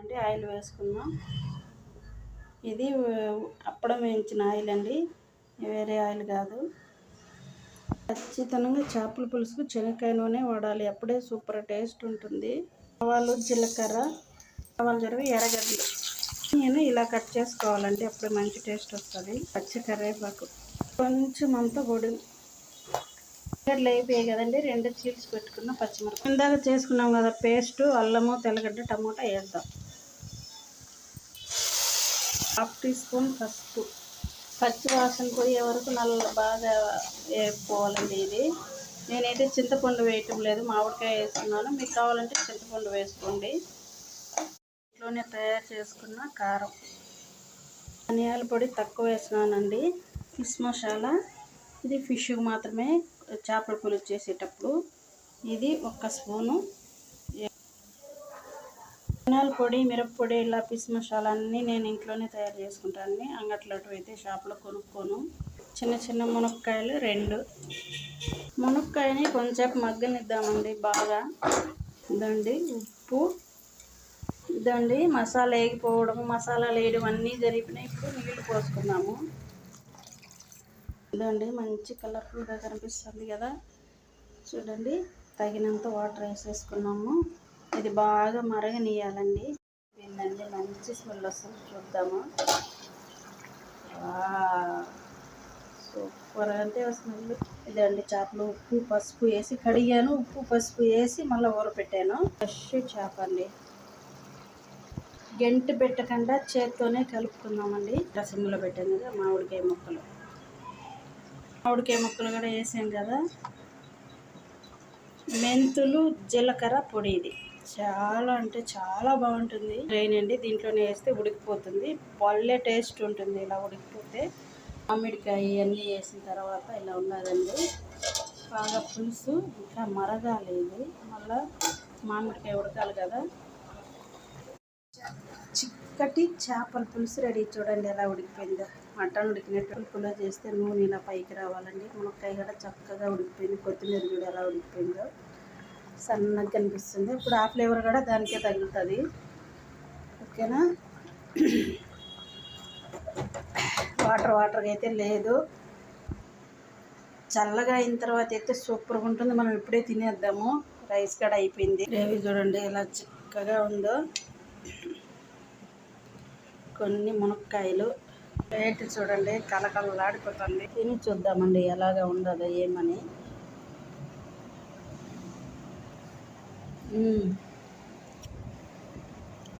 అంటే ఆయిల్ వేసుకున్నాం. ఇది అప్పడం వేయించిన ఆయిల్ అండి, వేరే ఆయిల్ కాదు. ఖచ్చితంగా చేపల పులుసుకు శనక్కాయ నూనె వాడాలి, అప్పుడే సూపర్ టేస్ట్ ఉంటుంది. ఆవాలు, జీలకర్ర, ఆవాలు జరిగి ఎర్రగడ్డలు నేను ఇలా కట్ చేసుకోవాలంటే అప్పుడు మంచి టేస్ట్ వస్తుంది. పచ్చి కరివేపాకు కొంచెం అంతా పొడి తెల్లగడ్డలు అయిపోయాయి కదండి. 2 చీల్స్ పెట్టుకున్న పచ్చిమిరపకాయలు ఇందాక చేసుకున్నాం కదా పేస్ట్, అల్లము, తెల్లగడ్డ, టమోటా వేద్దాం. 1/2 టీ స్పూన్ పసుపు. పచ్చి వాసన పోయే వరకు బాగా వేపుకోవాలండి. ఇది నేనైతే చింతపండు వేయటం లేదు, మామిడికాయ వేస్తున్నాను. మీకు కావాలంటే చింతపండు వేసుకోండి. ఇంట్లోనే తయారు చేసుకున్న కారం, ధనియాల పొడి తక్కువ వేసినానండి. ఫిష్ మసాలా, ఇది ఫిష్ మాత్రమే చేపల పులుసు చేసేటప్పుడు. ఇది 1 స్పూను. ధనియాల పొడి, మిరప్పొడి, ఇలా ఫిష్ మసాలా అన్నీ నేను ఇంట్లోనే తయారు చేసుకుంటాను. అంగట్లో అయితే షాప్లో కొనుక్కోను. చిన్న చిన్న మునక్కాయలు 2. మునక్కాయని కొంచెంసేపు మగ్గనిద్దామండి బాగా. ఇదండి ఉప్పు, ఇదండి మసాలా వేగిపోవడం, మసాలాలు వేయడం అన్నీ జరిగినాయి. ఇప్పుడు నీళ్ళు పోసుకున్నాము. ఇదండి మంచి కలర్ఫుల్గా కనిపిస్తుంది కదా, చూడండి. తగినంత వాటర్ వేసేసుకున్నాము. ఇది బాగా మరగనీయాలండి. ఏంటండి మంచి స్మెల్ వస్తుంది, చూద్దాము. సూపర్ అంటే స్మెల్. ఇదండి చేపలు ఉప్పు పసుపు వేసి కడిగాను, ఉప్పు పసుపు వేసి మళ్ళీ ఊరపెట్టాను. ఫ్రెష్ చేప అండి, గంటి పెట్టకుండా చేత్తోనే కలుపుకున్నామండి. రసంలో పెట్టాను కదా మామిడికాయ ముక్కలు కూడా వేసాం కదా. మెంతులు, జీలకర్ర పొడి, ఇది చాలా అంటే చాలా బాగుంటుంది. అండి దీంట్లోనే వేస్తే ఉడికిపోతుంది, భలే టేస్ట్ ఉంటుంది ఇలా ఉడికిపోతే. మామిడికాయ ఇవన్నీ వేసిన తర్వాత ఇలా ఉన్నదండి. బాగా పులుసు ఇంకా మరగాలి. ఇది మళ్ళీ మామిడికాయ ఉడకాలి కదా. చిక్కటి చేపల పులుసు రెడీ. చూడండి ఎలా ఉడికిపోయిందో, మటన్ ఉడికినట్టు. పులుసులో చేస్తే నూనె ఇలా పైకి రావాలండి. మునక్కాయ కూడా చక్కగా ఉడికిపోయింది, కొత్తిమీర కూడా ఎలా ఉడికిపోయిందో సన్నగా కనిపిస్తుంది. ఇప్పుడు ఆ ఫ్లేవర్ కూడా దానికే తగులుతుంది. ఓకేనా. వాటర్గా అయితే లేదు, చల్లగా అయిన తర్వాత అయితే సూపర్గా ఉంటుంది. మనం ఇప్పుడే తినేద్దాము. రైస్ కూడా అయిపోయింది. గ్రేవీ చూడండి ఎలా చిక్కగా ఉందో. కొన్ని మునక్కాయలు రేటు చూడండి కలకలలాడిపోతుంది. తిని చూద్దామండి ఎలాగా ఉండదో ఏమని.